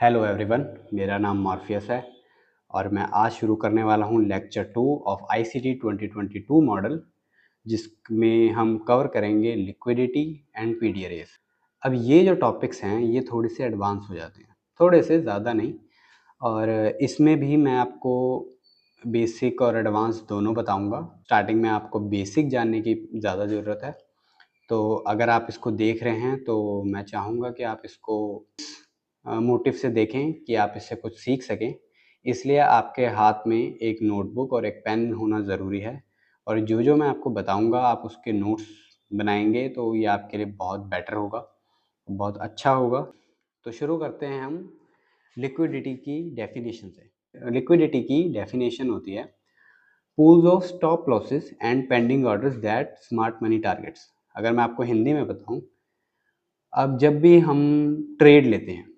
Hello everyone, मेरा नाम Morpheus है और मैं आज शुरू करने वाला हूँ लेक्चर 2 ऑफ आईसीटी 2022 मॉडल, जिसमें हम कवर करेंगे लिक्विडिटी एंड पीडी अरेज। अब ये जो टॉपिक्स हैं ये थोड़े से एडवांस हो जाते हैं, थोड़े से ज़्यादा नहीं, और इसमें भी मैं आपको बेसिक और एडवांस दोनों बताऊंगा। स्टार्टिंग में आपको बेसिक जानने की ज़्यादा ज़रूरत है, तो अगर आप इसको देख रहे हैं तो मैं चाहूँगा कि आप इसको मोटिव से देखें कि आप इससे कुछ सीख सकें। इसलिए आपके हाथ में एक नोटबुक और एक पेन होना ज़रूरी है, और जो जो मैं आपको बताऊंगा आप उसके नोट्स बनाएंगे तो ये आपके लिए बहुत बेटर होगा, बहुत अच्छा होगा। तो शुरू करते हैं हम लिक्विडिटी की डेफिनेशन से। लिक्विडिटी की डेफिनेशन होती है pools of stop losses and pending orders that smart money targets. अगर मैं आपको हिंदी में बताऊं, अब जब भी हम ट्रेड लेते हैं,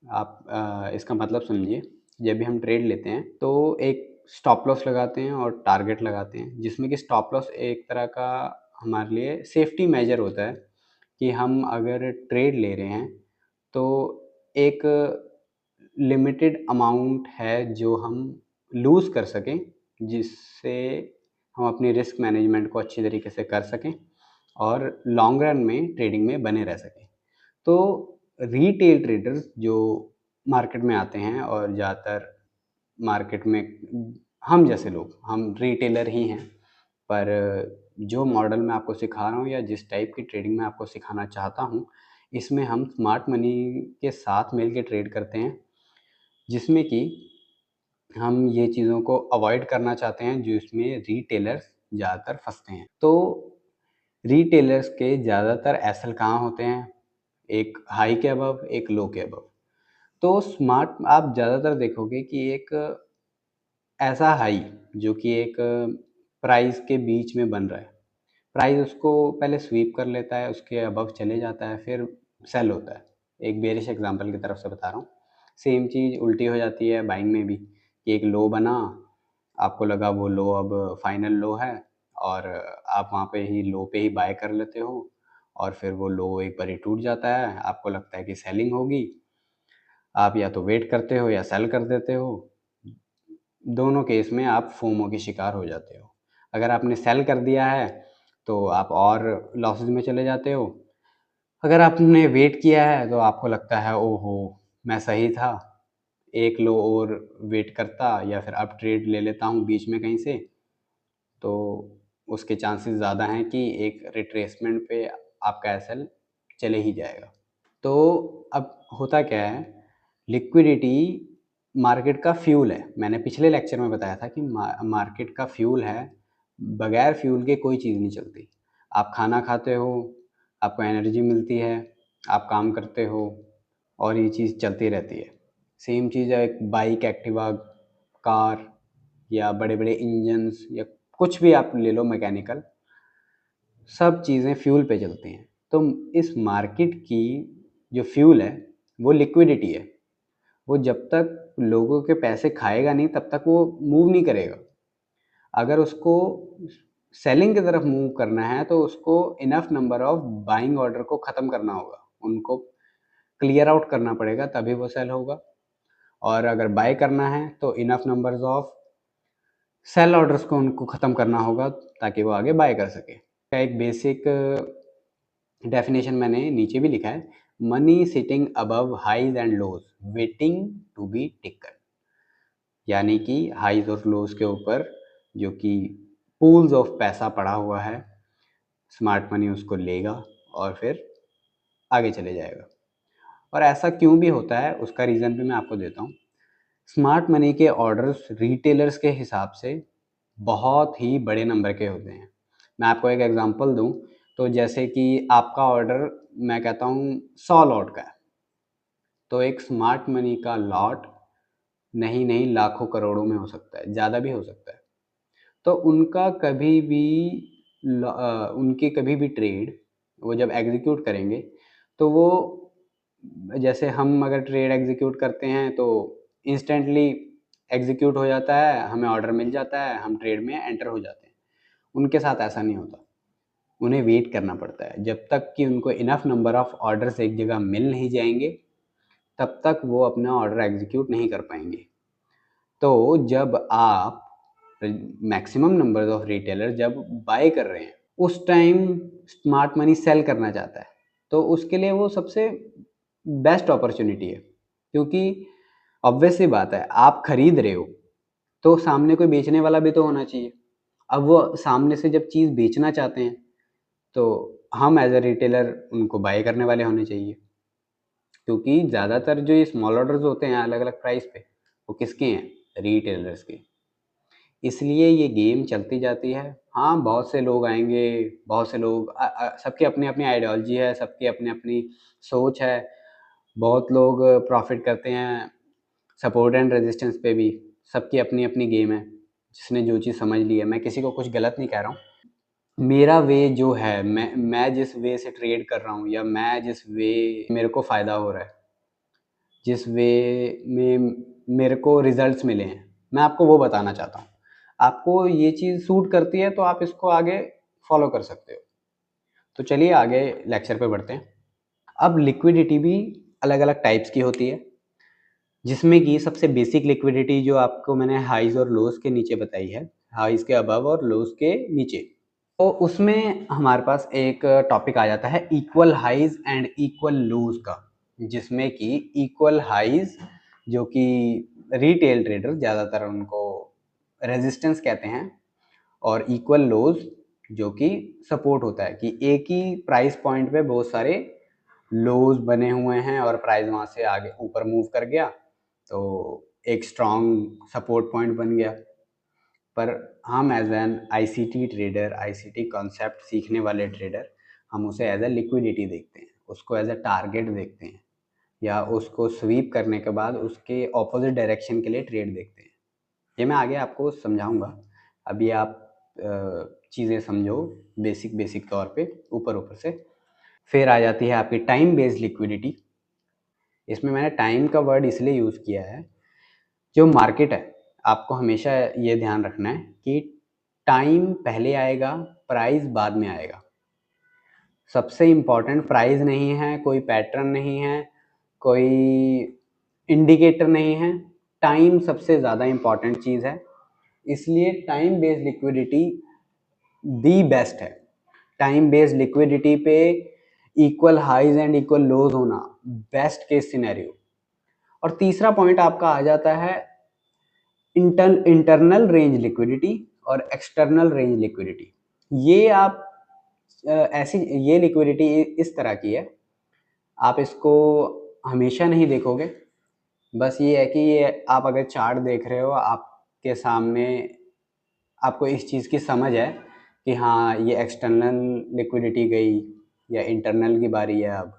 आप इसका मतलब समझिए। जब भी हम ट्रेड लेते हैं तो एक स्टॉप लॉस लगाते हैं और टारगेट लगाते हैं, जिसमें कि स्टॉप लॉस एक तरह का हमारे लिए सेफ्टी मेजर होता है कि हम अगर ट्रेड ले रहे हैं तो एक लिमिटेड अमाउंट है जो हम लूज़ कर सकें, जिससे हम अपनी रिस्क मैनेजमेंट को अच्छी तरीके से कर सकें और लॉन्ग रन में ट्रेडिंग में बने रह सकें। तो रिटेल ट्रेडर्स जो मार्केट में आते हैं, और ज़्यादातर मार्केट में हम जैसे लोग, हम रिटेलर ही हैं, पर जो मॉडल मैं आपको सिखा रहा हूँ या जिस टाइप की ट्रेडिंग मैं आपको सिखाना चाहता हूँ, इसमें हम स्मार्ट मनी के साथ मिल के ट्रेड करते हैं, जिसमें कि हम ये चीज़ों को अवॉइड करना चाहते हैं जो इसमें रिटेलर्स ज़्यादातर फंसते हैं। तो रिटेलर्स के ज़्यादातर एसएल कहाँ होते हैं? एक हाई के अबव, एक लो के अबव। तो स्मार्ट आप ज़्यादातर देखोगे कि एक ऐसा हाई जो कि एक प्राइस के बीच में बन रहा है, प्राइस उसको पहले स्वीप कर लेता है, उसके अबव चले जाता है, फिर सेल होता है। एक बेरिश एग्जांपल की तरफ से बता रहा हूँ। सेम चीज़ उल्टी हो जाती है बाइंग में भी, कि एक लो बना, आपको लगा वो लो अब फाइनल लो है, और आप वहाँ पे ही लो पे ही बाय कर लेते हो, और फिर वो लो एक बार ही टूट जाता है, आपको लगता है कि सेलिंग होगी, आप या तो वेट करते हो या सेल कर देते हो। दोनों केस में आप फोमो के शिकार हो जाते हो। अगर आपने सेल कर दिया है तो आप और लॉसेस में चले जाते हो। अगर आपने वेट किया है तो आपको लगता है ओहो मैं सही था, एक लो और वेट करता या फिर अब ट्रेड ले लेता हूँ बीच में कहीं से, तो उसके चांसेस ज़्यादा हैं कि एक रिट्रेसमेंट पे आपका एसएल चले ही जाएगा। तो अब होता क्या है, लिक्विडिटी मार्केट का फ्यूल है। मैंने पिछले लेक्चर में बताया था कि मार्केट का फ्यूल है, बगैर फ्यूल के कोई चीज़ नहीं चलती। आप खाना खाते हो, आपको एनर्जी मिलती है, आप काम करते हो, और ये चीज़ चलती रहती है। सेम चीज़ है एक बाइक, एक्टिवा, कार, या बड़े बड़े इंजन्स, या कुछ भी आप ले लो मैकेनिकल, सब चीज़ें फ्यूल पे चलती हैं। तो इस मार्केट की जो फ्यूल है वो लिक्विडिटी है। वो जब तक लोगों के पैसे खाएगा नहीं तब तक वो मूव नहीं करेगा। अगर उसको सेलिंग की तरफ मूव करना है तो उसको enough number of buying order को ख़त्म करना होगा, उनको क्लियर आउट करना पड़ेगा, तभी वो सेल होगा। और अगर बाय करना है तो enough numbers of sell orders को उनको ख़त्म करना होगा ताकि वो आगे बाय कर सके। एक बेसिक डेफिनेशन मैंने नीचे भी लिखा है, money sitting above highs and lows waiting to be taken. यानी कि हाइज और लोज के ऊपर जो कि पूल्स ऑफ पैसा पड़ा हुआ है, स्मार्ट मनी उसको लेगा और फिर आगे चले जाएगा। और ऐसा क्यों भी होता है उसका रीज़न भी मैं आपको देता हूँ। स्मार्ट मनी के ऑर्डर्स रिटेलर्स के हिसाब से बहुत ही बड़े नंबर के होते हैं। मैं आपको एक एग्जांपल दूं तो जैसे कि आपका ऑर्डर मैं कहता हूँ 100 लॉट का है, तो एक स्मार्ट मनी का लॉट नहीं नहीं लाखों करोड़ों में हो सकता है, ज़्यादा भी हो सकता है। तो उनका कभी भी उनकी कभी भी ट्रेड वो जब एग्जीक्यूट करेंगे तो वो, जैसे हम अगर ट्रेड एग्जीक्यूट करते हैं तो इंस्टेंटली एग्जीक्यूट हो जाता है, हमें ऑर्डर मिल जाता है, हम ट्रेड में एंटर हो जाते हैं। उनके साथ ऐसा नहीं होता, उन्हें वेट करना पड़ता है जब तक कि उनको इनफ नंबर ऑफ ऑर्डर्स एक जगह मिल नहीं जाएंगे, तब तक वो अपना ऑर्डर एग्जीक्यूट नहीं कर पाएंगे। तो जब आप मैक्सिमम नंबर ऑफ रिटेलर जब बाय कर रहे हैं, उस टाइम स्मार्ट मनी सेल करना चाहता है, तो उसके लिए वो सबसे बेस्ट अपॉर्चुनिटी है। क्योंकि ऑब्वियस सी बात है, आप खरीद रहे हो तो सामने कोई बेचने वाला भी तो होना चाहिए। अब वो सामने से जब चीज़ बेचना चाहते हैं तो हम एज अ रिटेलर उनको बाय करने वाले होने चाहिए। क्योंकि ज़्यादातर जो ये स्मॉल ऑर्डर्स होते हैं अलग अलग प्राइस पे, वो किसके हैं? रिटेलर्स के। इसलिए ये गेम चलती जाती है। हाँ, बहुत से लोग आएंगे, बहुत से लोग सबकी अपनी अपनी आइडियोलॉजी है, सबकी अपनी अपनी सोच है। बहुत लोग प्रॉफिट करते हैं सपोर्ट एंड रेजिस्टेंस पे भी। सबकी अपनी अपनी गेम है, जिसने जो चीज़ समझ ली है। मैं किसी को कुछ गलत नहीं कह रहा हूँ। मेरा वे जो है, मैं जिस वे से ट्रेड कर रहा हूँ, या मैं जिस वे मेरे को फ़ायदा हो रहा है, जिस वे में मेरे को रिजल्ट्स मिले हैं, मैं आपको वो बताना चाहता हूँ। आपको ये चीज़ सूट करती है तो आप इसको आगे फॉलो कर सकते हो। तो चलिए आगे लेक्चर पे बढ़ते हैं। अब लिक्विडिटी भी अलग अलग टाइप्स की होती है, जिसमें कि सबसे बेसिक लिक्विडिटी जो आपको मैंने हाइज और लोज के नीचे बताई है, हाइज के अबव और लोज के नीचे, तो उसमें हमारे पास एक टॉपिक आ जाता है इक्वल हाइज एंड इक्वल लोज का, जिसमें कि इक्वल हाइज जो कि रिटेल ट्रेडर ज़्यादातर उनको रेजिस्टेंस कहते हैं, और इक्वल लोज जो कि सपोर्ट होता है, कि एक ही प्राइस पॉइंट पे बहुत सारे लोज बने हुए हैं और प्राइस वहाँ से आगे ऊपर मूव कर गया तो एक स्ट्रॉन्ग सपोर्ट पॉइंट बन गया। पर हम as an ICT trader, ICT concept सीखने वाले ट्रेडर, हम उसे एज ए लिक्विडिटी देखते हैं, उसको एज ए टारगेट देखते हैं, या उसको स्वीप करने के बाद उसके ऑपोजिट डायरेक्शन के लिए ट्रेड देखते हैं। ये मैं आगे आपको समझाऊंगा। अभी आप चीज़ें समझो बेसिक बेसिक तौर पे, ऊपर ऊपर से। फिर आ जाती है आपकी टाइम बेस्ड लिक्विडिटी। इसमें मैंने टाइम का वर्ड इसलिए यूज़ किया है, जो मार्केट है, आपको हमेशा ये ध्यान रखना है कि टाइम पहले आएगा, प्राइस बाद में आएगा। सबसे इम्पॉर्टेंट प्राइस नहीं है, कोई पैटर्न नहीं है, कोई इंडिकेटर नहीं है, टाइम सबसे ज़्यादा इम्पॉर्टेंट चीज़ है। इसलिए time based liquidity the best है। टाइम बेस्ड लिक्विडिटी पे इक्वल हाइज एंड इक्वल लोज होना बेस्ट केस सिनेरियो। और तीसरा पॉइंट आपका आ जाता है इंटरनल रेंज लिक्विडिटी और एक्सटर्नल रेंज लिक्विडिटी। ये आप ऐसी ये लिक्विडिटी इस तरह की है, आप इसको हमेशा नहीं देखोगे। बस ये है कि ये आप अगर चार्ट देख रहे हो, आपके सामने आपको इस चीज़ की समझ है कि हाँ ये एक्सटर्नल लिक्विडिटी गई या इंटरनल की बारी है, अब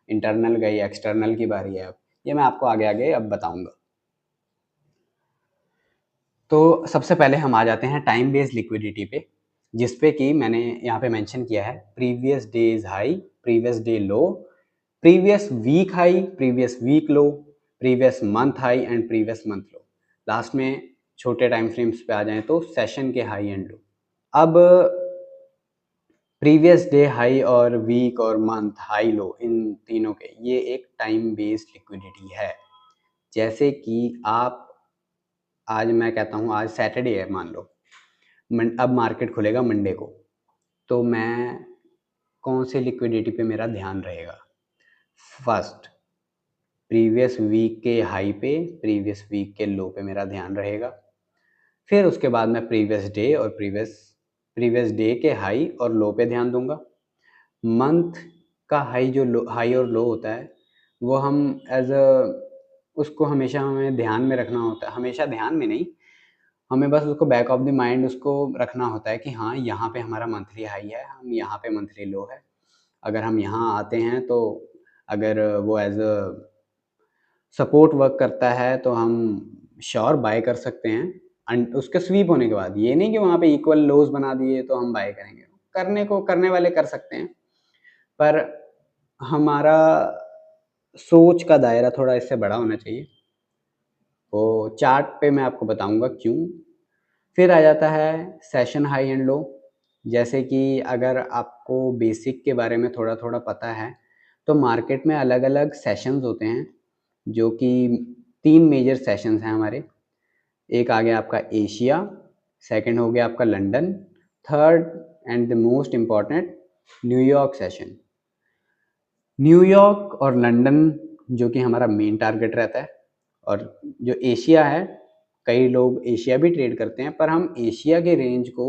इंटरनल गई एक्सटर्नल की बारी है अब। ये मैं आपको आगे आगे अब बताऊंगा। तो सबसे पहले हम आ जाते हैं टाइम बेस्ड लिक्विडिटी पे, जिस पे कि मैंने यहाँ पे मेंशन किया है previous days high, previous day low, previous week high, previous week low, previous month high and previous month low. Last में छोटे टाइम फ्रेम्स पे आ जाएं तो सेशन के हाई एंड लो। अब प्रीवियस डे हाई और वीक और मंथ हाई लो, इन तीनों के, ये एक टाइम बेस्ड लिक्विडिटी है। जैसे कि आप, आज मैं कहता हूँ आज सैटरडे है मान लो, अब मार्केट खुलेगा मंडे को, तो मैं कौन से लिक्विडिटी पे मेरा ध्यान रहेगा? फर्स्ट, प्रीवियस वीक के हाई पे, प्रीवियस वीक के लो पे मेरा ध्यान रहेगा। फिर उसके बाद मैं प्रीवियस डे और प्रीवियस डे के हाई और लो पे ध्यान दूंगा। मंथ का हाई, जो लो, हाई और लो होता है, वो हम एज अ उसको हमेशा हमें ध्यान में रखना होता है। हमेशा ध्यान में नहीं, हमें बस उसको बैक ऑफ द माइंड उसको रखना होता है कि हाँ यहाँ पे हमारा मंथली हाई है, हम यहाँ पे मंथली लो है। अगर हम यहाँ आते हैं तो अगर वो एज अ सपोर्ट वर्क करता है तो हम श्योर बाय कर सकते हैं। उसके स्वीप होने के बाद, ये नहीं कि वहाँ पे इक्वल लोज बना दिए तो हम बाय करेंगे। करने वाले कर सकते हैं, पर हमारा सोच का दायरा थोड़ा इससे बड़ा होना चाहिए। तो चार्ट पे मैं आपको बताऊंगा क्यों। फिर आ जाता है सेशन हाई एंड लो। जैसे कि अगर आपको बेसिक के बारे में थोड़ा थोड़ा पता है, तो मार्केट में अलग अलग सेशंस होते हैं। जो कि 3 मेजर सेशंस हैं हमारे। एक आ गया आपका एशिया, सेकंड हो गया आपका London, third and the most important New York session. New York और लंदन जो कि हमारा मेन टारगेट रहता है, और जो एशिया है, कई लोग एशिया भी ट्रेड करते हैं, पर हम एशिया के रेंज को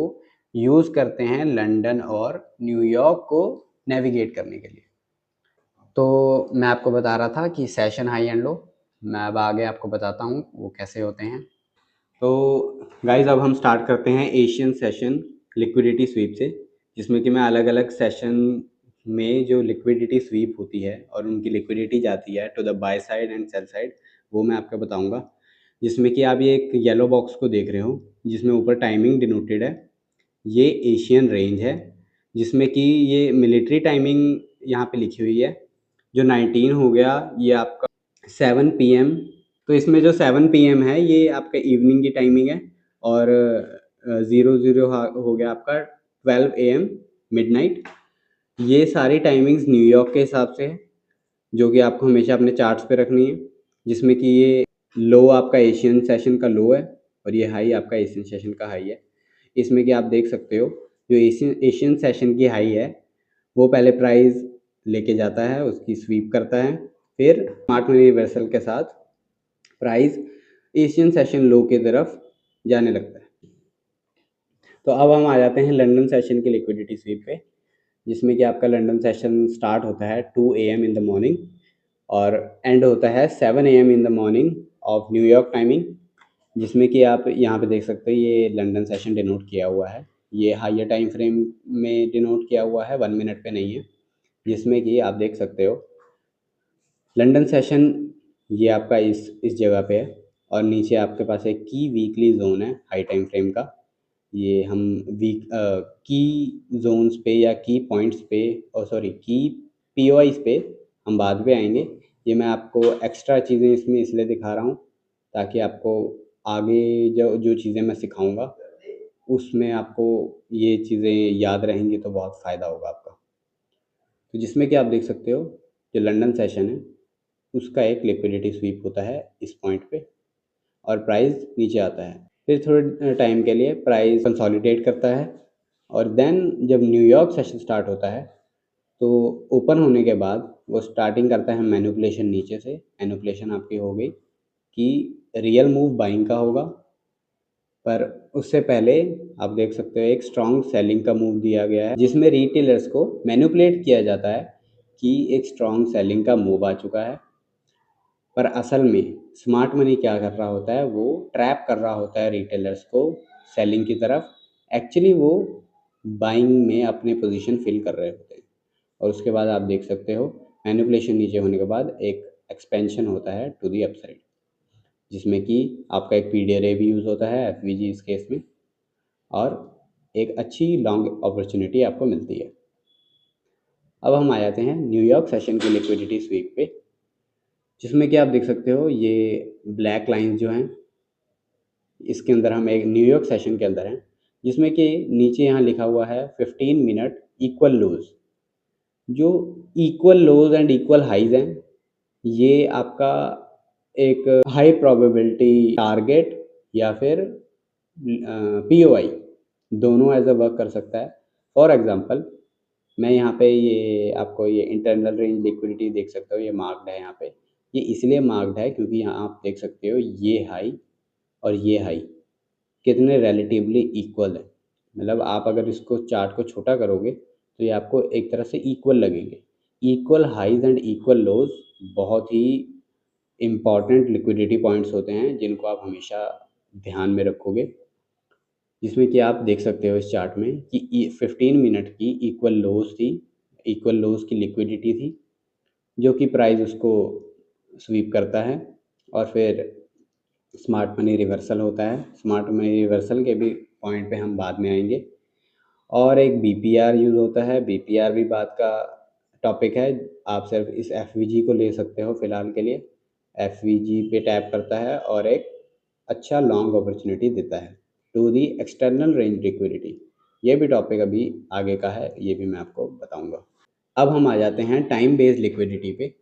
यूज़ करते हैं लंदन और न्यूयॉर्क को नेविगेट करने के लिए। तो मैं आपको बता रहा था कि सेशन हाई एंड लो, मैं अब आगे आपको बताता हूँ वो कैसे होते हैं। तो गाइज अब हम स्टार्ट करते हैं एशियन सेशन लिक्विडिटी स्वीप से, जिसमें कि मैं अलग अलग सेशन में जो लिक्विडिटी स्वीप होती है और उनकी लिक्विडिटी जाती है to the buy side and sell side, वो मैं आपको बताऊंगा। जिसमें कि आप ये एक येलो बॉक्स को देख रहे हो जिसमें ऊपर टाइमिंग डिनोटेड है, ये एशियन रेंज है, जिसमें कि ये मिलिट्री टाइमिंग यहाँ पे लिखी हुई है। जो 19 हो गया ये आपका 7 PM, तो इसमें जो 7 PM है ये आपका इवनिंग की टाइमिंग है, और 00 हो गया आपका 12 AM मिडनाइट। ये सारी टाइमिंग्स न्यूयॉर्क के हिसाब से है, जो कि आपको हमेशा अपने चार्ट्स पे रखनी है। जिसमें कि ये लो आपका एशियन सेशन का लो है और ये हाई आपका एशियन सेशन का हाई है। इसमें कि आप देख सकते हो जो एशियन सेशन की हाई है वो पहले प्राइस लेके जाता है, उसकी स्वीप करता है, फिर स्मार्ट मनी रिवर्सल के साथ प्राइस एशियन सेशन लो की तरफ जाने लगता है। तो अब हम आ जाते हैं लंदन सेशन की लिक्विडिटी स्वीप पे, जिसमें कि आपका लंदन सेशन स्टार्ट होता है 2 AM इन द मॉर्निंग और एंड होता है 7 AM in the morning of New York timing. जिसमें कि आप यहाँ पे देख सकते हो ये लंदन सेशन डिनोट किया हुआ है, ये हाइयर टाइम फ्रेम में डिनोट किया हुआ है, 1 मिनट पे नहीं है। जिसमें कि आप देख सकते हो लंदन सेशन ये आपका इस जगह पे है, और नीचे आपके पास एक की वीकली जोन है हाई टाइम फ्रेम का। ये हम वीक की जोन्स पे या की पॉइंट्स पे, और सॉरी की POIs पे हम बाद में आएंगे। ये मैं आपको एक्स्ट्रा चीज़ें इसमें इसलिए दिखा रहा हूँ ताकि आपको आगे जो जो चीज़ें मैं सिखाऊंगा उसमें आपको ये चीज़ें याद रहेंगी तो बहुत फ़ायदा होगा आपका। तो जिसमें कि आप देख सकते हो जो लंदन सेशन है उसका एक लिक्विडिटी स्वीप होता है इस पॉइंट पे, और प्राइस नीचे आता है। फिर थोड़े टाइम के लिए प्राइस कंसोलिडेट करता है, और देन जब न्यूयॉर्क सेशन स्टार्ट होता है तो ओपन होने के बाद वो स्टार्टिंग करता है मैनिपुलेशन नीचे से। मैनिपुलेशन आपकी हो गई कि रियल मूव बाइंग का होगा, पर उससे पहले आप देख सकते हो एक स्ट्रॉन्ग सेलिंग का मूव दिया गया है, जिसमें रिटेलर्स को मैनिपुलेट किया जाता है कि एक स्ट्रॉन्ग सेलिंग का मूव आ चुका है। पर असल में स्मार्ट मनी क्या कर रहा होता है, वो ट्रैप कर रहा होता है रिटेलर्स को सेलिंग की तरफ। एक्चुअली वो बाइंग में अपने पोजीशन फिल कर रहे होते हैं, और उसके बाद आप देख सकते हो मैनिपुलेशन नीचे होने के बाद एक एक्सपेंशन होता है टू दी अपसाइड, जिसमें कि आपका एक PDRA भी यूज़ होता है FVG इस केस में, और एक अच्छी लॉन्ग अपॉर्चुनिटी आपको मिलती है। अब हम आ जाते हैं न्यूयॉर्क सेशन की लिक्विडिटी स्वीप पे, जिसमें कि आप देख सकते हो ये ब्लैक लाइंस जो हैं इसके अंदर हम एक न्यूयॉर्क सेशन के अंदर हैं, जिसमें कि नीचे यहाँ लिखा हुआ है 15 मिनट इक्वल लोज। जो equal lows and equal highs हैं ये आपका एक हाई प्रोबेबिलिटी टारगेट या फिर POI दोनों एज अ वर्क कर सकता है। फॉर एग्जांपल मैं यहाँ पे ये आपको ये इंटरनल रेंज लिक्विडिटी देख सकते हो, ये मार्क्ड है यहाँ पे। ये इसलिए मार्क्ड है क्योंकि यहाँ आप देख सकते हो ये हाई और ये हाई कितने रिलेटिवली इक्वल है। मतलब आप अगर इसको चार्ट को छोटा करोगे तो ये आपको एक तरह से इक्वल लगेंगे। इक्वल हाइज एंड इक्वल लोज बहुत ही इम्पॉर्टेंट लिक्विडिटी पॉइंट्स होते हैं जिनको आप हमेशा ध्यान में रखोगे। जिसमें कि आप देख सकते हो इस चार्ट में कि 15 मिनट की इक्वल लोज थी, इक्वल लोज की लिक्विडिटी थी, जो कि प्राइस उसको स्वीप करता है, और फिर स्मार्ट मनी रिवर्सल होता है। स्मार्ट मनी रिवर्सल के भी पॉइंट पे हम बाद में आएंगे। और एक BPR यूज़ होता है, BPR भी बात का टॉपिक है। आप सिर्फ इस FVG को ले सकते हो फ़िलहाल के लिए। FVG पे टैप करता है और एक अच्छा लॉन्ग अपॉर्चुनिटी देता है to the external range liquidity. ये भी टॉपिक अभी आगे का है, ये भी मैं आपको बताऊंगा। अब हम आ जाते हैं टाइम बेस्ड लिक्विडिटी पे,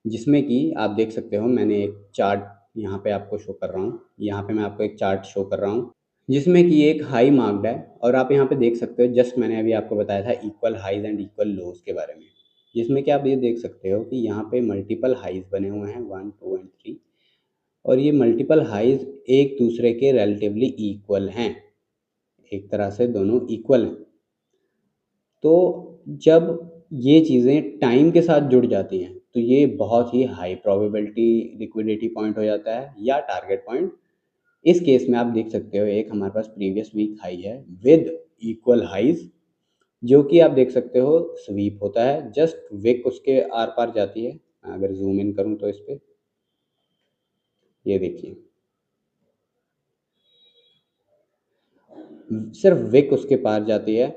जिसमें कि आप देख सकते हो मैंने एक चार्ट यहाँ पे आपको शो कर रहा हूँ। यहाँ पे मैं आपको एक चार्ट शो कर रहा हूँ जिसमें कि एक हाई मार्क्ड है और आप यहाँ पे देख सकते हो जस्ट मैंने अभी आपको बताया था इक्वल हाइज एंड इक्वल लोज के बारे में, जिसमें कि आप ये देख सकते हो कि यहाँ पे मल्टीपल हाइज बने हुए हैं 1, 2 एंड 3 और ये मल्टीपल हाइज एक दूसरे के रिलेटिवली इक्वल हैं, एक तरह से दोनों इक्वल हैं। तो जब ये चीज़ें टाइम के साथ जुड़ जाती हैं तो ये बहुत ही हाई प्रोबेबिलिटी लिक्विडिटी पॉइंट हो जाता है या टारगेट पॉइंट। इस केस में आप देख सकते हो एक हमारे पास प्रीवियस वीक हाई है विद इक्वल हाइज, जो कि आप देख सकते हो स्वीप होता है, जस्ट विक उसके आर पार जाती है। अगर जूम इन करूं तो इस पे ये देखिए सिर्फ विक उसके पार जाती है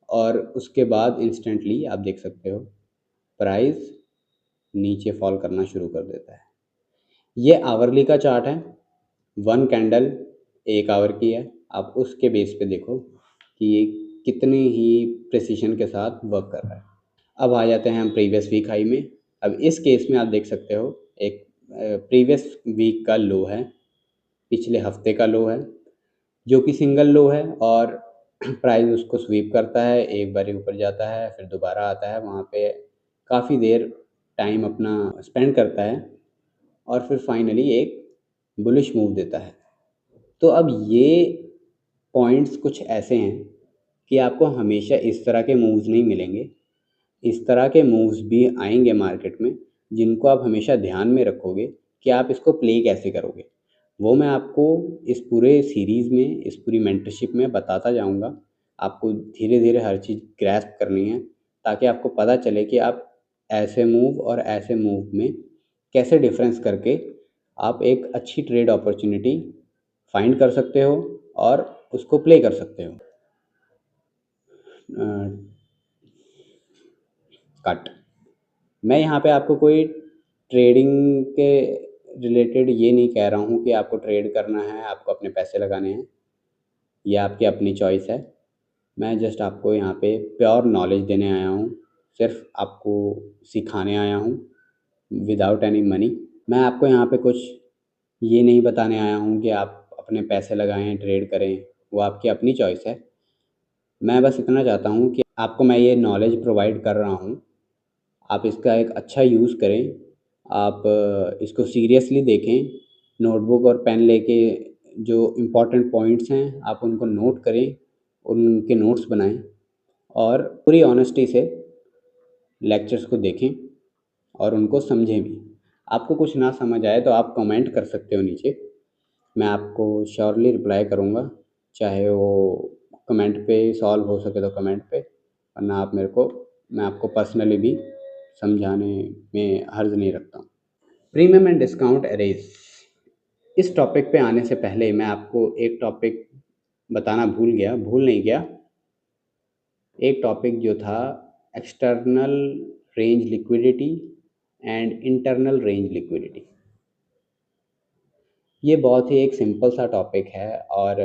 और उसके बाद इंस्टेंटली आप देख सकते हो प्राइस नीचे फॉल करना शुरू कर देता है। ये आवरली का चार्ट है, 1 कैंडल 1 आवर की है। आप उसके बेस पे देखो कि ये कितनी ही प्रिसिशन के साथ वर्क कर रहा है। अब आ जाते हैं हम प्रीवियस वीक हाई में। अब इस केस में आप देख सकते हो एक प्रीवियस वीक का लो है, पिछले हफ्ते का लो है, जो कि सिंगल लो है और प्राइस उसको स्वीप करता है, एक बारी ऊपर जाता है फिर दोबारा आता है, वहाँ पे काफ़ी देर टाइम अपना स्पेंड करता है और फिर फाइनली एक बुलिश मूव देता है। तो अब ये पॉइंट्स कुछ ऐसे हैं कि आपको हमेशा इस तरह के मूव्स नहीं मिलेंगे। इस तरह के मूव्स भी आएंगे मार्केट में जिनको आप हमेशा ध्यान में रखोगे कि आप इसको प्ले कैसे करोगे। वो मैं आपको इस पूरे सीरीज़ में, इस पूरी मेंटरशिप में बताता जाऊंगा। आपको धीरे धीरे हर चीज़ ग्रैस्प करनी है ताकि आपको पता चले कि आप ऐसे मूव और ऐसे मूव में कैसे डिफरेंस करके आप एक अच्छी ट्रेड अपॉर्चुनिटी फाइंड कर सकते हो और उसको प्ले कर सकते हो। कट मैं यहाँ पे आपको कोई ट्रेडिंग के रिलेटेड ये नहीं कह रहा हूँ कि आपको ट्रेड करना है, आपको अपने पैसे लगाने हैं, ये आपकी अपनी चॉइस है। मैं जस्ट आपको यहाँ पे प्योर नॉलेज देने आया हूँ, सिर्फ आपको सिखाने आया हूँ विदाउट एनी मनी। मैं आपको यहाँ पे कुछ ये नहीं बताने आया हूँ कि आप अपने पैसे लगाएं ट्रेड करें, वो आपकी अपनी चॉइस है। मैं बस इतना चाहता हूँ कि आपको मैं ये नॉलेज प्रोवाइड कर रहा हूँ, आप इसका एक अच्छा यूज़ करें। आप इसको सीरियसली देखें, नोटबुक और पेन लेके जो इम्पोर्टेंट पॉइंट्स हैं आप उनको नोट करें, उनके नोट्स बनाएं और पूरी ऑनेस्टी से लेक्चर्स को देखें और उनको समझें भी। आपको कुछ ना समझ आए तो आप कमेंट कर सकते हो नीचे, मैं आपको श्योरली रिप्लाई करूँगा, चाहे वो कमेंट पे सॉल्व हो सके तो कमेंट पे, वरना आप मेरे को मैं आपको पर्सनली भी समझाने में हर्ज नहीं रखता हूँ। प्रीमियम एंड डिस्काउंट एरेज, इस टॉपिक पे आने से पहले मैं आपको एक टॉपिक बताना भूल नहीं गया। एक टॉपिक जो था external range liquidity and internal range liquidity. ये बहुत ही एक सिंपल सा टॉपिक है और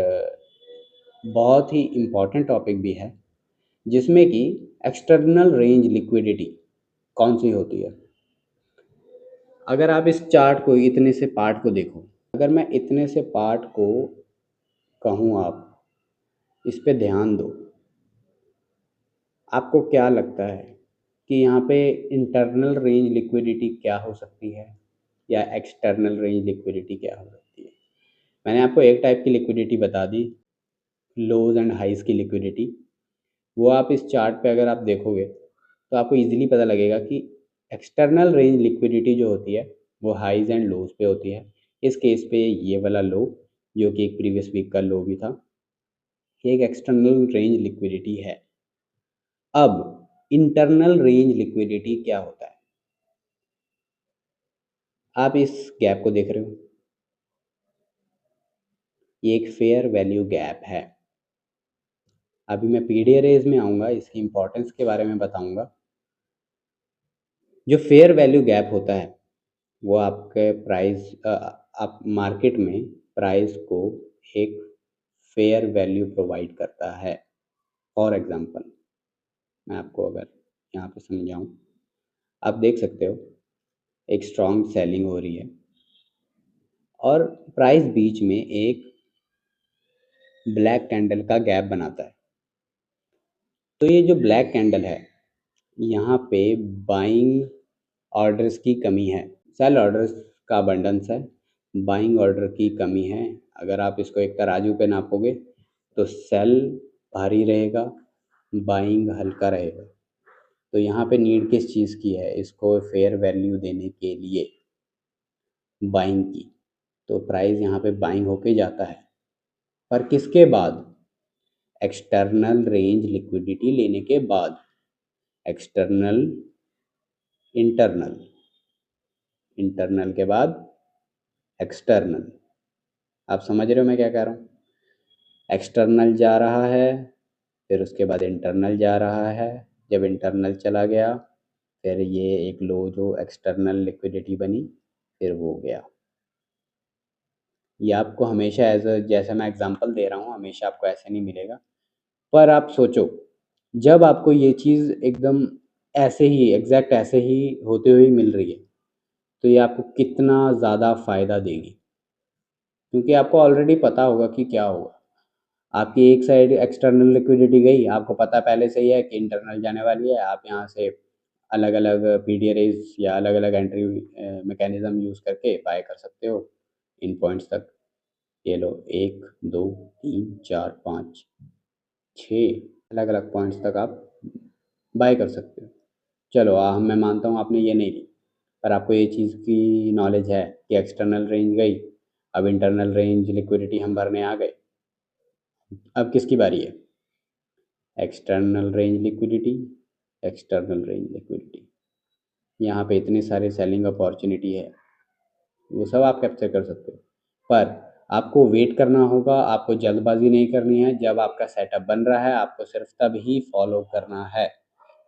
बहुत ही इम्पॉर्टेंट टॉपिक भी है, जिसमें कि एक्सटर्नल रेंज लिक्विडिटी कौन सी होती है। अगर आप इस चार्ट को, इतने से पार्ट को देखो, अगर मैं इतने से पार्ट को कहूँ आप इस पे ध्यान दो, आपको क्या लगता है कि यहाँ पे इंटरनल रेंज लिक्विडिटी क्या हो सकती है या एक्सटर्नल रेंज लिक्विडिटी क्या हो सकती है। मैंने आपको एक टाइप की लिक्विडिटी बता दी, लोज एंड हाइज की लिक्विडिटी। वो आप इस चार्ट पे अगर आप देखोगे तो आपको इजीली पता लगेगा कि एक्सटर्नल रेंज लिक्विडिटी जो होती है वो हाइज एंड लोज पे होती है। इस केस पे ये वाला लो जो कि एक प्रीवियस वीक का लो भी था, ये एक एक्सटर्नल रेंज लिक्विडिटी है। अब इंटरनल रेंज लिक्विडिटी क्या होता है, आप इस गैप को देख रहे हो, ये एक फेयर वैल्यू गैप है। अभी मैं पीडी अरेज में आऊँगा, इसकी इंपॉर्टेंस के बारे में बताऊँगा। जो फेयर वैल्यू गैप होता है वो आपके प्राइस आप मार्केट में प्राइस को एक फेयर वैल्यू प्रोवाइड करता है। फॉर एग्जांपल मैं आपको अगर यहाँ पे समझाऊँ, आप देख सकते हो एक स्ट्रॉन्ग सेलिंग हो रही है और प्राइस बीच में एक ब्लैक कैंडल का गैप बनाता है। तो ये जो ब्लैक कैंडल है, यहाँ पे बाइंग ऑर्डर्स की कमी है, सेल ऑर्डर्स का अबंडेंस है, बाइंग ऑर्डर की कमी है। अगर आप इसको एक तराजू पे नापोगे तो सेल भारी रहेगा, बाइंग हल्का रहेगा। तो यहाँ पे नीड किस चीज़ की है, इसको फेयर वैल्यू देने के लिए बाइंग की। तो प्राइस यहाँ पे बाइंग होके जाता है, पर किसके बाद? एक्सटर्नल रेंज लिक्विडिटी लेने के बाद। एक्सटर्नल, इंटरनल, इंटरनल के बाद एक्सटर्नल। आप समझ रहे हो मैं क्या कह रहा हूँ? एक्सटर्नल जा रहा है, फिर उसके बाद इंटरनल जा रहा है। जब इंटरनल चला गया, फिर ये एक लो जो एक्सटर्नल लिक्विडिटी बनी, फिर वो गया। ये आपको हमेशा जैसे मैं एग्जांपल दे रहा हूँ, हमेशा आपको ऐसे नहीं मिलेगा। पर आप सोचो, जब आपको ये चीज़ एकदम ऐसे ही एग्जैक्ट ऐसे ही होते हुए मिल रही है, तो ये आपको कितना ज़्यादा फ़ायदा देगी, क्योंकि आपको ऑलरेडी पता होगा कि क्या होगा। आपकी एक साइड एक्सटर्नल लिक्विडिटी गई, आपको पता पहले से ही है कि इंटरनल जाने वाली है। आप यहाँ से अलग अलग पीडीआरएस या अलग अलग एंट्री मैकेनिज्म यूज़ करके बाय कर सकते हो इन पॉइंट्स तक। ये लो, 1 2 3 4 5 6 अलग अलग पॉइंट्स तक आप बाय कर सकते हो। चलो मैं मानता हूँ आपने ये नहीं ली, पर आपको ये चीज़ की नॉलेज है कि एक्सटर्नल रेंज गई, अब इंटरनल रेंज लिक्विडिटी हम भरने आ गए। अब किसकी बारी है? External range liquidity, external range liquidity. यहाँ पे इतने सारे सेलिंग अपॉर्चुनिटी है, वो सब आप कैप्चर कर सकते हो। पर आपको वेट करना होगा, आपको जल्दबाजी नहीं करनी है। जब आपका सेटअप बन रहा है, आपको सिर्फ तब ही फॉलो करना है,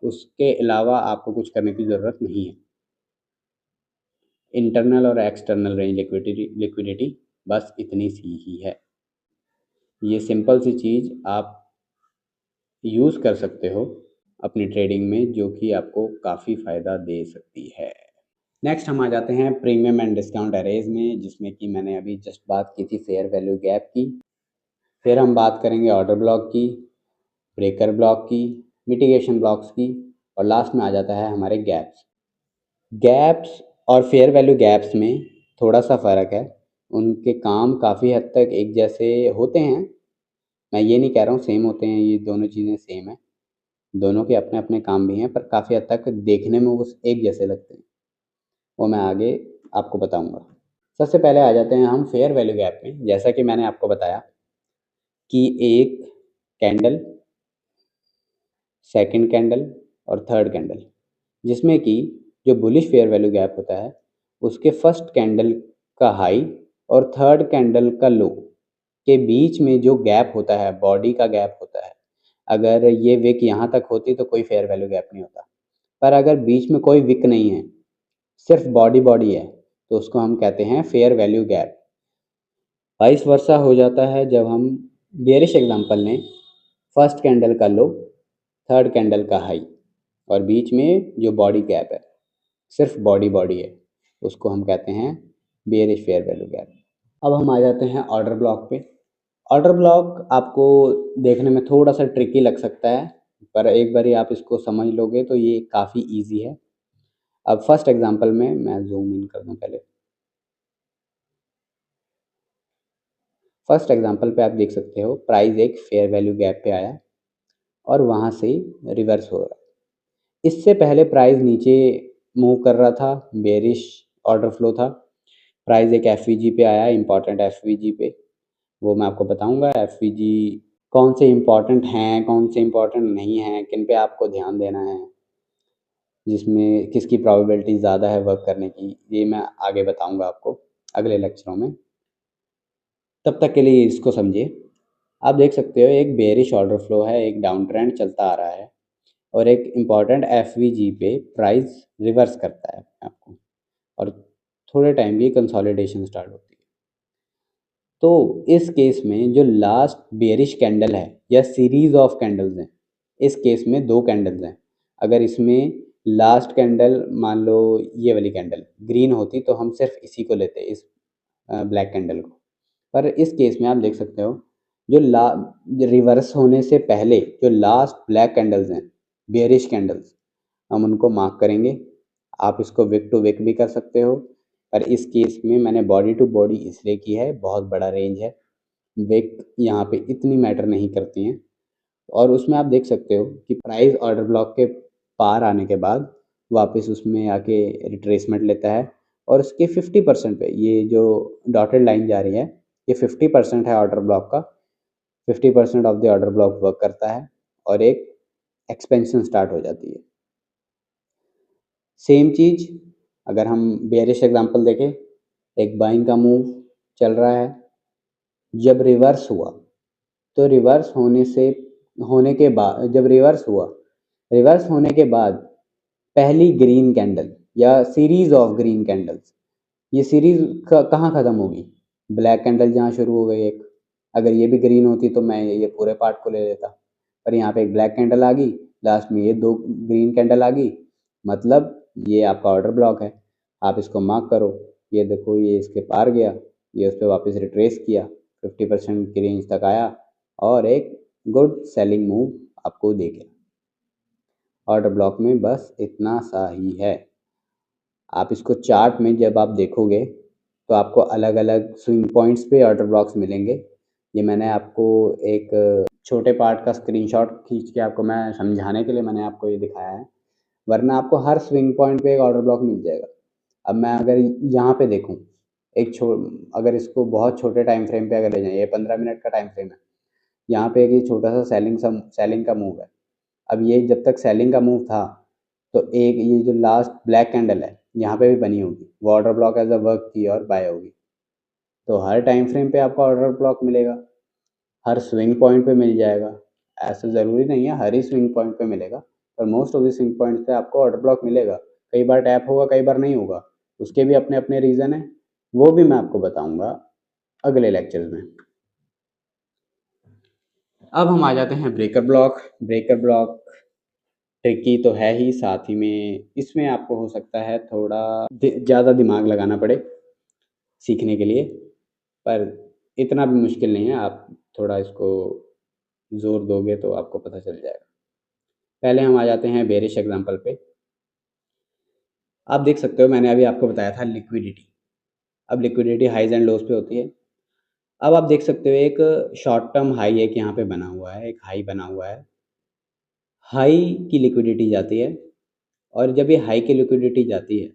उसके अलावा आपको कुछ करने की ज़रूरत नहीं है। इंटरनल और एक्सटर्नल रेंज लिक्विडिटी बस इतनी सी ही है। ये सिंपल सी चीज़ आप यूज़ कर सकते हो अपनी ट्रेडिंग में, जो कि आपको काफ़ी फ़ायदा दे सकती है। नेक्स्ट हम आ जाते हैं प्रीमियम एंड डिस्काउंट एरेज में, जिसमें कि मैंने अभी जस्ट बात की थी फेयर वैल्यू गैप की। फिर हम बात करेंगे ऑर्डर ब्लॉक की, ब्रेकर ब्लॉक की, मिटिगेशन ब्लॉक्स की, और लास्ट में आ जाता है हमारे गैप्स। गैप्स और फेयर वैल्यू गैप्स में थोड़ा सा फ़र्क है, उनके काम काफ़ी हद तक एक जैसे होते हैं। मैं ये नहीं कह रहा हूँ सेम होते हैं, ये दोनों चीज़ें सेम हैं, दोनों के अपने अपने काम भी हैं, पर काफ़ी हद तक देखने में वो एक जैसे लगते हैं। वो मैं आगे आपको बताऊंगा। सबसे पहले आ जाते हैं हम फेयर वैल्यू गैप में। जैसा कि मैंने आपको बताया कि एक कैंडल, सेकंड कैंडल और थर्ड कैंडल, जिसमें कि जो बुलिश फेयर वैल्यू गैप होता है, उसके फर्स्ट कैंडल का हाई और थर्ड कैंडल का लो के बीच में जो गैप होता है, बॉडी का गैप होता है, अगर ये विक यहाँ तक होती तो कोई फेयर वैल्यू गैप नहीं होता। पर अगर बीच में कोई विक नहीं है, सिर्फ बॉडी बॉडी है, तो उसको हम कहते हैं fair value gap. Vice versa हो जाता है जब हम बेयरिश एग्जांपल लें, फर्स्ट कैंडल का लो, थर्ड कैंडल का हाई, और बीच में जो बॉडी गैप है, सिर्फ बॉडी बॉडी है, उसको हम कहते हैं बेयरिश फेयर वैल्यू गैप। अब हम आ जाते हैं ऑर्डर ब्लॉक पे। ऑर्डर ब्लॉक आपको देखने में थोड़ा सा ट्रिकी लग सकता है, पर एक बारी आप इसको समझ लोगे तो ये काफ़ी इजी है। अब फर्स्ट एग्जांपल में मैं जूम इन कर दूं पहले। फर्स्ट एग्जांपल पे आप देख सकते हो प्राइस एक फेयर वैल्यू गैप पे आया और वहाँ से रिवर्स हो रहा है। इससे पहले प्राइस नीचे मूव कर रहा था, बेरिश ऑर्डर फ्लो था। प्राइस एक एफ पे आया, इंपॉर्टेंट एफ पे, वो मैं आपको बताऊंगा एफ कौन से इंपॉर्टेंट हैं, कौन से इंपॉर्टेंट नहीं हैं, किन पे आपको ध्यान देना है, जिसमें किसकी प्रोबेबिलिटी ज़्यादा है वर्क करने की, ये मैं आगे बताऊंगा आपको अगले लेक्चरों में। तब तक के लिए इसको समझिए। आप देख सकते हो एक बेरिश ऑर्डर फ्लो है, एक डाउन ट्रेंड चलता आ रहा है और एक इम्पॉर्टेंट एफ पे प्राइस रिवर्स करता है आपको, और थोड़े टाइम भी कंसोलिडेशन स्टार्ट होती है। तो इस केस में जो लास्ट बेरिश कैंडल है या सीरीज ऑफ कैंडल्स हैं, इस केस में 2 कैंडल्स हैं। अगर इसमें लास्ट कैंडल मान लो ये वाली कैंडल ग्रीन होती तो हम सिर्फ इसी को लेते इस ब्लैक कैंडल को। पर इस केस में आप देख सकते हो जो रिवर्स होने से पहले जो लास्ट ब्लैक कैंडल्स हैं, बेयरिश कैंडल्स, हम उनको मार्क करेंगे। आप इसको विक टू विक भी कर सकते हो, पर इस केस में मैंने बॉडी टू बॉडी इसलिए की है, बहुत बड़ा रेंज है, विक यहाँ पे इतनी मैटर नहीं करती हैं। और उसमें आप देख सकते हो कि प्राइस ऑर्डर ब्लॉक के पार आने के बाद वापस उसमें आके रिट्रेसमेंट लेता है और उसके 50% पे ये जो डॉटेड लाइन जा रही है ये 50% है ऑर्डर ब्लॉक का। 50% of the order block work करता है और एक एक्सपेंशन स्टार्ट हो जाती है। सेम चीज़ अगर हम बेयरिश एग्जांपल देखें, एक बाइंग का मूव चल रहा है, जब रिवर्स हुआ तो रिवर्स होने के बाद जब रिवर्स होने के बाद पहली ग्रीन कैंडल या सीरीज ऑफ ग्रीन कैंडल्स, ये सीरीज कहाँ ख़त्म होगी? ब्लैक कैंडल जहाँ शुरू हो गई एक, अगर ये भी ग्रीन होती तो मैं ये पूरे पार्ट को ले लेता, पर यहाँ पे एक ब्लैक कैंडल आ गई, लास्ट में ये दो ग्रीन कैंडल आ गई, मतलब ये आपका ऑर्डर ब्लॉक है। आप इसको मार्क करो, ये देखो ये इसके पार गया, ये उस पर वापस रिट्रेस किया, 50% की रेंज तक आया और एक गुड सेलिंग मूव आपको दे गया। ऑर्डर ब्लॉक में बस इतना सा ही है। आप इसको चार्ट में जब आप देखोगे तो आपको अलग अलग स्विंग पॉइंट्स पे ऑर्डर ब्लॉक्स मिलेंगे। ये मैंने आपको एक छोटे पार्ट का स्क्रीनशॉट खींच के आपको मैं समझाने के लिए मैंने आपको ये दिखाया है, वरना आपको हर स्विंग पॉइंट पे एक ऑर्डर ब्लॉक मिल जाएगा। अब मैं अगर यहाँ पे देखूँ, अगर इसको बहुत छोटे टाइम फ्रेम पे अगर ले जाएं, ये 15 मिनट का टाइम फ्रेम है, यहाँ पे एक ये छोटा सा सेलिंग का मूव है। अब ये जब तक सेलिंग का मूव था तो एक ये जो लास्ट ब्लैक कैंडल है यहाँ पे भी बनी होगी, वो order block as a work की और बाय होगी। तो हर टाइम फ्रेम पे आपको ऑर्डर ब्लॉक मिलेगा, हर स्विंग पॉइंट पे मिल जाएगा। ऐसा ज़रूरी नहीं है हर ही स्विंग पॉइंट पे मिलेगा, पर most of the swing point पे आपको ऑर्डर ब्लॉक मिलेगा। कई बार टैप होगा, कई बार नहीं होगा, उसके भी अपने अपने रीज़न है, वो भी मैं आपको बताऊंगा अगले लेक्चर में। अब हम आ जाते हैं breaker block. Breaker block tricky तो है ही, साथ ही में इसमें आपको हो सकता है थोड़ा ज़्यादा दिमाग लगाना पड़े सीखने के लिए, पर इतना भी मुश्किल नहीं है। आप थोड़ा इसको ज़ोर दोगे तो आपको पता चल जाएगा। पहले हम आ जाते हैं बेरिश एग्जांपल पे। आप देख सकते हो मैंने अभी आपको बताया था लिक्विडिटी, अब लिक्विडिटी हाइज एंड लोज पे होती है। अब आप देख सकते हो एक शॉर्ट टर्म हाई एक यहाँ पे बना हुआ है, एक हाई बना हुआ है, हाई की लिक्विडिटी जाती है और जब ये हाई की लिक्विडिटी जाती है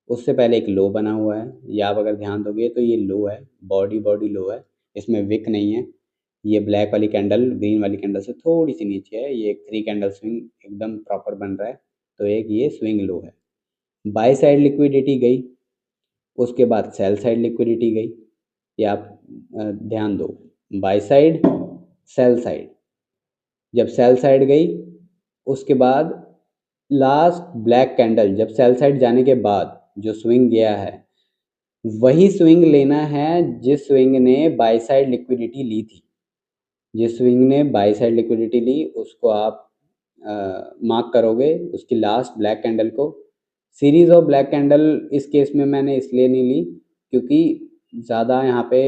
उससे पहले एक लो बना हुआ है, या आप अगर ध्यान दोगे तो ये लो है, बॉडी लो है, इसमें विक नहीं है। ये ब्लैक वाली कैंडल ग्रीन वाली कैंडल से थोड़ी सी नीचे है, ये एक 3 कैंडल स्विंग एकदम प्रॉपर बन रहा है, तो एक ये स्विंग लो है। बाय साइड लिक्विडिटी गई, उसके बाद सेल साइड लिक्विडिटी गई, ये आप ध्यान दो, बाय साइड सेल साइड, जब सेल साइड गई उसके बाद लास्ट ब्लैक कैंडल जब सेल साइड जाने के बाद जो स्विंग गया है वही स्विंग लेना है जिस स्विंग ने बाय साइड लिक्विडिटी ली थी। जिस स्विंग ने बाय साइड लिक्विडिटी ली उसको आप मार्क करोगे, उसकी लास्ट ब्लैक कैंडल को। सीरीज ऑफ ब्लैक कैंडल इस केस में मैंने इसलिए नहीं ली क्योंकि ज़्यादा यहाँ पे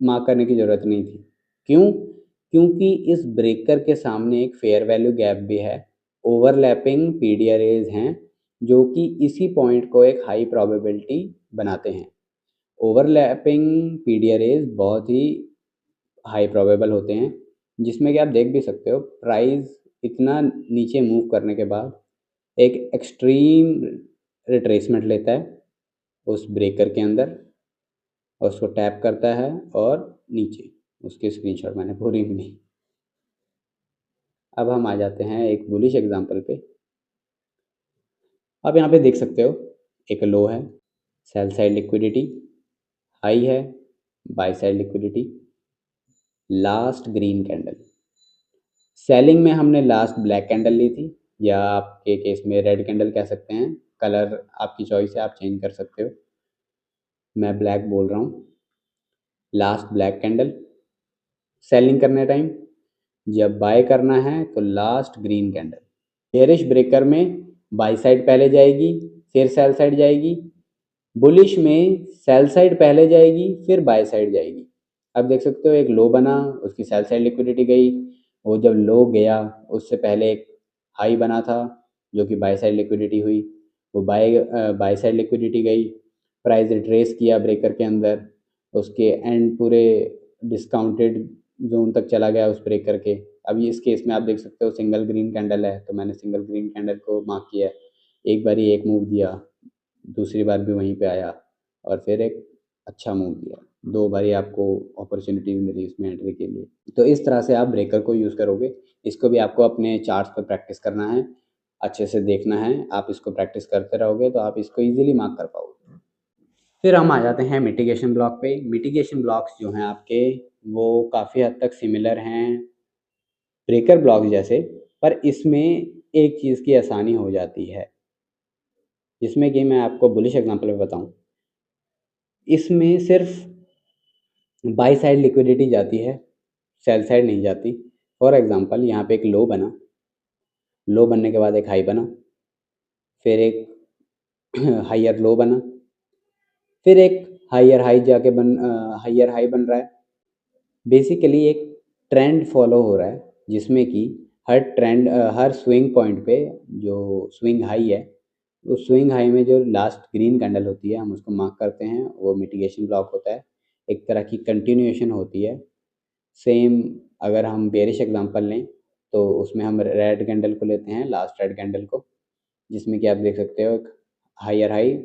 मार्क करने की ज़रूरत नहीं थी। क्यों? क्योंकि इस ब्रेकर के सामने एक फेयर वैल्यू गैप भी है, ओवरलैपिंग पीडी अरेज हैं जो कि इसी पॉइंट को एक हाई प्रोबेबिलिटी बनाते हैं। ओवरलैपिंग पीडी अरेज बहुत ही हाई प्रोबेबल होते हैं, जिसमें कि आप देख भी सकते हो प्राइस इतना नीचे मूव करने के बाद एक एक्सट्रीम रिट्रेसमेंट लेता है उस ब्रेकर के अंदर और उसको टैप करता है और नीचे, उसकी स्क्रीनशॉट मैंने पूरी भी नहीं। अब हम आ जाते हैं एक बुलिश एग्जांपल पे। आप यहाँ पे देख सकते हो एक लो है, सेल साइड लिक्विडिटी, हाई है, by side liquidity, last green candle. Selling में हमने लास्ट ब्लैक कैंडल ली थी, या आपके केस में रेड कैंडल कह सकते हैं, कलर आपकी चॉइस है, आप चेंज कर सकते हो, मैं ब्लैक बोल रहा हूँ। लास्ट ब्लैक कैंडल सेलिंग करने टाइम, जब बाय करना है तो last green candle. Bearish breaker में बाई साइड पहले जाएगी फिर सेल साइड जाएगी। बुलिश में सेल साइड पहले जाएगी फिर बाय साइड जाएगी। अब देख सकते हो एक लो बना, उसकी सेल साइड लिक्विडिटी गई। वो जब लो गया उससे पहले एक हाई बना था जो कि बाय साइड लिक्विडिटी हुई। वो बाय साइड लिक्विडिटी गई, प्राइस रिट्रेस किया ब्रेकर के अंदर, उसके एंड पूरे डिस्काउंटेड जोन तक चला गया उस ब्रेकर के। अभी इस केस में आप देख सकते हो सिंगल ग्रीन कैंडल है, तो मैंने सिंगल ग्रीन कैंडल को मार्क किया। एक बारी एक मूव दिया, दूसरी बार भी वहीं पे आया और फिर एक अच्छा मूव दिया। दो बारी आपको अपॉर्चुनिटी मिली इसमें एंट्री के लिए। तो इस तरह से आप ब्रेकर को यूज़ करोगे। इसको भी आपको अपने चार्ट्स पर प्रैक्टिस करना है, अच्छे से देखना है। आप इसको प्रैक्टिस करते रहोगे तो आप इसको ईजिली मार्क कर पाओगे। फिर हम आ जाते हैं मिटिगेशन ब्लॉक पे। मिटिगेशन ब्लॉक्स जो हैं आपके वो काफ़ी हद तक सिमिलर हैं ब्रेकर ब्लॉक जैसे, पर इसमें एक चीज़ की आसानी हो जाती है, जिसमें कि मैं आपको बुलिश एग्जांपल में बताऊं। इसमें सिर्फ बाई साइड लिक्विडिटी जाती है, सेल साइड नहीं जाती। फॉर एग्जांपल यहाँ पे एक लो बना, लो बनने के बाद एक हाई बना, फिर एक हायर लो बना, फिर एक हायर हाई जाके हायर हाई बन रहा है। बेसिकली एक ट्रेंड फॉलो हो रहा है, जिसमें कि हर स्विंग पॉइंट पे जो स्विंग हाई है, उस स्विंग हाई में जो लास्ट ग्रीन कैंडल होती है हम उसको मार्क करते हैं, वो मिटिगेशन ब्लॉक होता है। एक तरह की कंटिन्यूएशन होती है। सेम अगर हम बेरिश एग्जांपल लें तो उसमें हम रेड कैंडल को लेते हैं, लास्ट रेड कैंडल को, जिसमें कि आप देख सकते हो एक हायर हाई,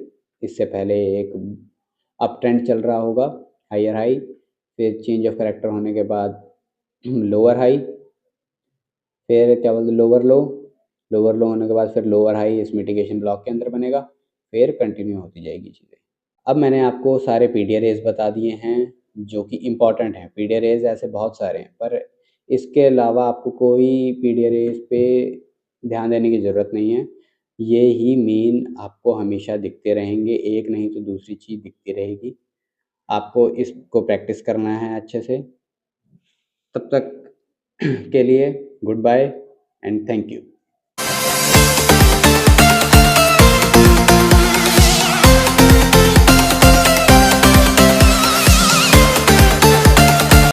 इससे पहले एक अप ट्रेंड चल रहा होगा, हायर हाई, फिर चेंज ऑफ करेक्टर होने के बाद लोअर हाई, फिर क्या बोलते लोअर लो, लोअर लो होने के बाद फिर लोअर हाई इस मिटिगेशन ब्लॉक के अंदर बनेगा, फिर कंटिन्यू होती जाएगी चीज़ें। अब मैंने आपको सारे पीडी अरेज बता दिए हैं जो कि इम्पॉर्टेंट हैं। पीडी अरेज ऐसे बहुत सारे हैं, पर इसके अलावा आपको कोई पीडी अरेज पे ध्यान देने की ज़रूरत नहीं है। ये ही मेन आपको हमेशा दिखते रहेंगे, एक नहीं तो दूसरी चीज़ दिखती रहेगी। आपको इसको प्रैक्टिस करना है अच्छे से। तब तक के लिए good bye and thank you.